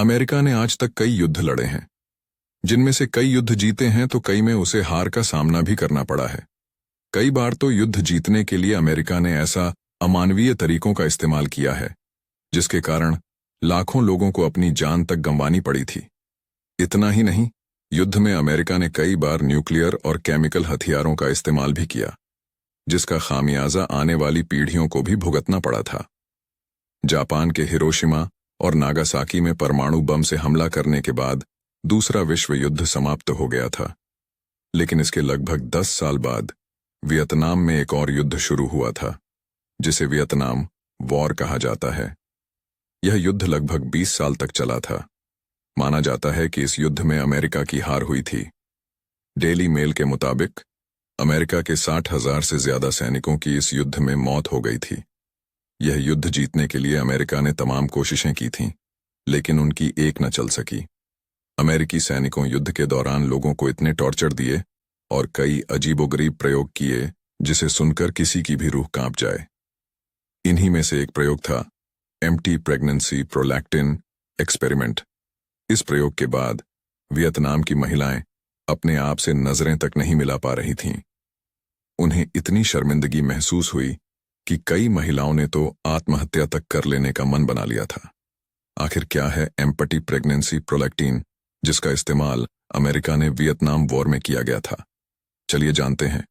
America ने आज तक कई युद्ध लड़े हैं, जिनमें से कई युद्ध जीते हैं तो कई में उसे हार का सामना भी करना पड़ा है। कई बार तो युद्ध जीतने के लिए अमेरिका ने ऐसा अमानवीय तरीकों का इस्तेमाल किया है, जिसके कारण लाखों लोगों को अपनी जान तक गंवानी पड़ी थी। इतना ही नहीं, युद्ध में अमेरिका ने कई बार न्यूक्लियर और केमिकल हथियारों का इस्तेमाल भी किया, जिसका खामियाजा आने वाली पीढ़ियों को भी भुगतना पड़ा था। जापान के हिरोशिमा और नागासाकी में परमाणु बम से हमला करने के बाद दूसरा विश्व युद्ध समाप्त हो गया था, लेकिन इसके लगभग 10 साल बाद वियतनाम में एक और युद्ध शुरू हुआ था, जिसे वियतनाम वॉर कहा जाता है। यह युद्ध लगभग 20 साल तक चला था। माना जाता है कि इस युद्ध में अमेरिका की हार हुई थी। डेली मेल के मुताबिक अमेरिका के 60,000 से ज्यादा सैनिकों की इस युद्ध में मौत हो गई थी। यह युद्ध जीतने के लिए अमेरिका ने तमाम कोशिशें की थीं, लेकिन उनकी एक न चल सकी। अमेरिकी सैनिकों युद्ध के दौरान लोगों को इतने टॉर्चर दिए और कई अजीबोगरीब प्रयोग किए, जिसे सुनकर किसी की भी रूह कांप जाए। इन्हीं में से एक प्रयोग था एंटी प्रेगनेंसी प्रोलैक्टिन एक्सपेरिमेंट। इस प्रयोग के बाद वियतनाम की महिलाएं अपने आप से नजरें तक नहीं मिला पा रही थीं। उन्हें इतनी शर्मिंदगी महसूस हुई कि कई महिलाओं ने तो आत्महत्या तक कर लेने का मन बना लिया था। आखिर क्या है एम्पटी प्रेगनेंसी प्रोलैक्टिन, जिसका इस्तेमाल अमेरिका ने वियतनाम वॉर में किया गया था? चलिए जानते हैं।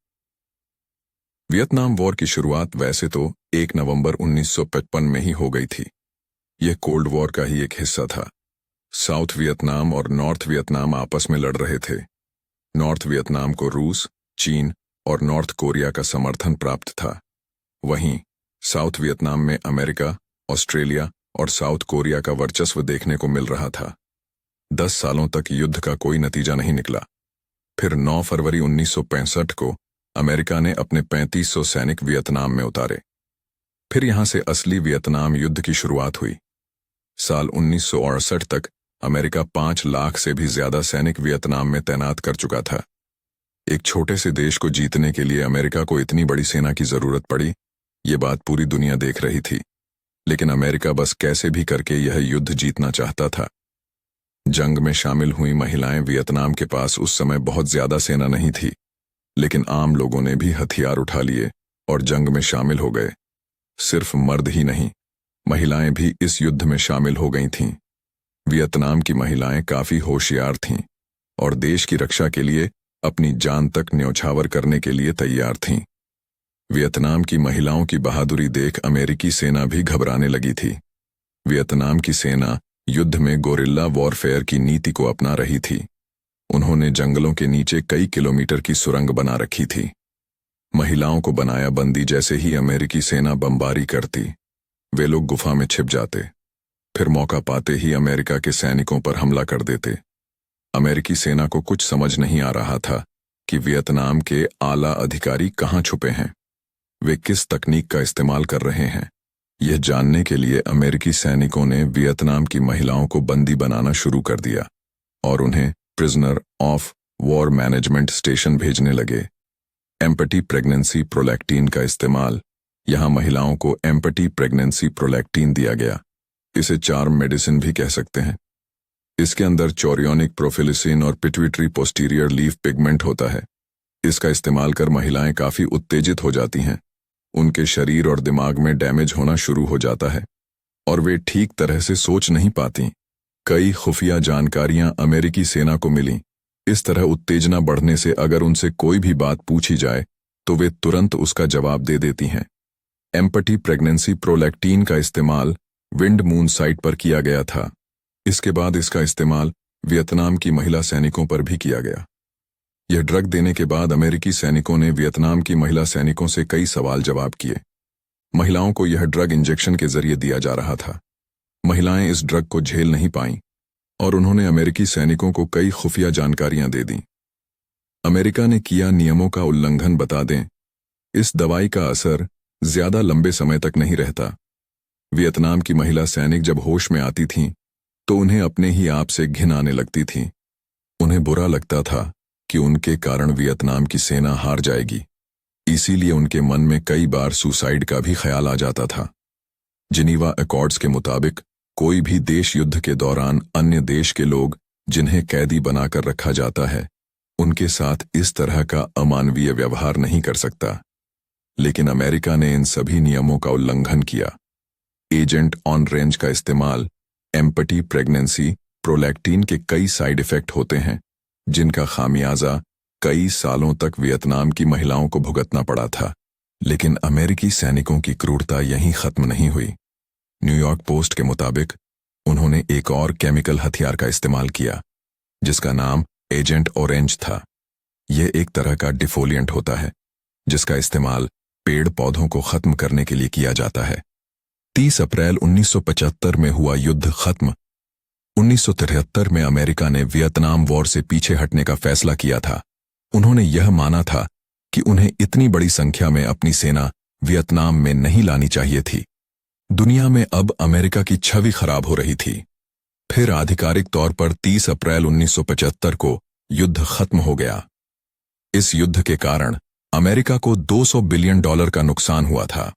वियतनाम वॉर की शुरुआत वैसे तो 1 नवंबर 1955 में ही हो गई थी। यह कोल्ड वॉर का ही एक हिस्सा था। साउथ वियतनाम और नॉर्थ वियतनाम आपस में लड़ रहे थे। नॉर्थ वियतनाम को रूस, चीन और नॉर्थ कोरिया का समर्थन प्राप्त था। वहीं साउथ वियतनाम में अमेरिका, ऑस्ट्रेलिया और साउथ कोरिया का वर्चस्व देखने को मिल रहा था। 10 सालों तक युद्ध का कोई नतीजा नहीं निकला। फिर 9 फरवरी 1965 को अमेरिका ने अपने 3500 सैनिक वियतनाम में उतारे। फिर यहां से असली वियतनाम युद्ध की शुरुआत हुई। साल 1968 तक अमेरिका 5 लाख से भी ज्यादा सैनिक वियतनाम में तैनात कर चुका था। एक छोटे से देश को जीतने के लिए अमेरिका को इतनी बड़ी सेना की जरूरत पड़ी, ये बात पूरी दुनिया देख रही थी। लेकिन अमेरिका बस कैसे भी करके यह युद्ध जीतना चाहता था। जंग में शामिल हुई महिलाएं वियतनाम के पास उस समय बहुत ज्यादा सेना नहीं थी, लेकिन आम लोगों ने भी हथियार उठा लिए और जंग में शामिल हो गए। सिर्फ मर्द ही नहीं, महिलाएं भी इस युद्ध में शामिल हो गई थीं। वियतनाम की महिलाएं काफी होशियार थीं और देश की रक्षा के लिए अपनी जान तक न्यौछावर करने के लिए तैयार थीं। वियतनाम की महिलाओं की बहादुरी देख अमेरिकी सेना भी घबराने लगी थी। वियतनाम की सेना युद्ध में गोरिल्ला वॉरफेयर की नीति को अपना रही थी। उन्होंने जंगलों के नीचे कई किलोमीटर की सुरंग बना रखी थी। महिलाओं को बनाया बंदी जैसे ही अमेरिकी सेना बमबारी करती, वे लोग गुफा में छिप जाते। फिर मौका पाते ही अमेरिका के सैनिकों पर हमला कर देते। अमेरिकी सेना को कुछ समझ नहीं आ रहा था कि वियतनाम के आला अधिकारी कहां छुपे हैं, वे किस तकनीक का इस्तेमाल कर रहे हैं। यह जानने के लिए अमेरिकी सैनिकों ने वियतनाम की महिलाओं को बंदी बनाना शुरू कर दिया और उन्हें prisoner of war management station भेजने लगे। एम्पटी प्रेगनेंसी प्रोलैक्टिन का इस्तेमाल, यहां महिलाओं को एम्पटी प्रेगनेंसी प्रोलैक्टिन दिया गया। इसे चार्म मेडिसिन भी कह सकते हैं। इसके अंदर चोरियोनिक प्रोफिलिसिन और पिट्यूटरी पोस्टीरियर लीफ पिगमेंट होता है। इसका इस्तेमाल कर महिलाएं काफी उत्तेजित हो जाती हैं। उनके शरीर और दिमाग में डैमेज होना शुरू हो जाता है और वे ठीक तरह से सोच नहीं पाती। कई खुफिया जानकारियां अमेरिकी सेना को मिलीं। इस तरह उत्तेजना बढ़ने से अगर उनसे कोई भी बात पूछी जाए तो वे तुरंत उसका जवाब दे देती हैं। एम्पटी प्रेगनेंसी प्रोलैक्टिन का इस्तेमाल विंड मून साइट पर किया गया था। इसके बाद इसका इस्तेमाल वियतनाम की महिला सैनिकों पर भी किया गया। यह ड्रग देने के बाद अमेरिकी सैनिकों ने वियतनाम की महिला सैनिकों से कई सवाल जवाब किए। महिलाओं को यह ड्रग इंजेक्शन के जरिए दिया जा रहा था। महिलाएं इस ड्रग को झेल नहीं पाईं और उन्होंने अमेरिकी सैनिकों को कई खुफिया जानकारियां दे दी। अमेरिका ने किया नियमों का उल्लंघन बता दें, इस दवाई का असर ज्यादा लंबे समय तक नहीं रहता। वियतनाम की महिला सैनिक जब होश में आती थीं, तो उन्हें अपने ही आप से घिन आने लगती थी। उन्हें बुरा लगता था कि उनके कारण वियतनाम की सेना हार जाएगी। इसीलिए उनके मन में कई बार सुसाइड का भी ख्याल आ जाता था। जिनीवा एकॉर्ड्स के मुताबिक कोई भी देश युद्ध के दौरान अन्य देश के लोग जिन्हें कैदी बनाकर रखा जाता है उनके साथ इस तरह का अमानवीय व्यवहार नहीं कर सकता। लेकिन अमेरिका ने इन सभी नियमों का उल्लंघन किया। एजेंट ऑन रेंज का इस्तेमाल, एम्पटी प्रेगनेंसी, प्रोलैक्टिन के कई साइड इफेक्ट होते हैं जिनका खामियाजा कई सालों तक वियतनाम की महिलाओं को भुगतना पड़ा था। लेकिन अमेरिकी सैनिकों की क्रूरता यहीं खत्म नहीं हुई। न्यूयॉर्क पोस्ट के मुताबिक उन्होंने एक और केमिकल हथियार का इस्तेमाल किया जिसका नाम एजेंट ऑरेंज था। यह एक तरह का डिफोलिएंट होता है जिसका इस्तेमाल पेड़ पौधों को खत्म करने के लिए किया जाता है। 30 अप्रैल 1975 में हुआ युद्ध खत्म। 1973 में अमेरिका ने वियतनाम वॉर से पीछे हटने का फैसला किया था। उन्होंने यह माना था कि उन्हें इतनी बड़ी संख्या में अपनी सेना वियतनाम में नहीं लानी चाहिए थी। दुनिया में अब अमेरिका की छवि खराब हो रही थी। फिर आधिकारिक तौर पर 30 अप्रैल 1975 को युद्ध खत्म हो गया। इस युद्ध के कारण अमेरिका को $200 बिलियन का नुकसान हुआ था।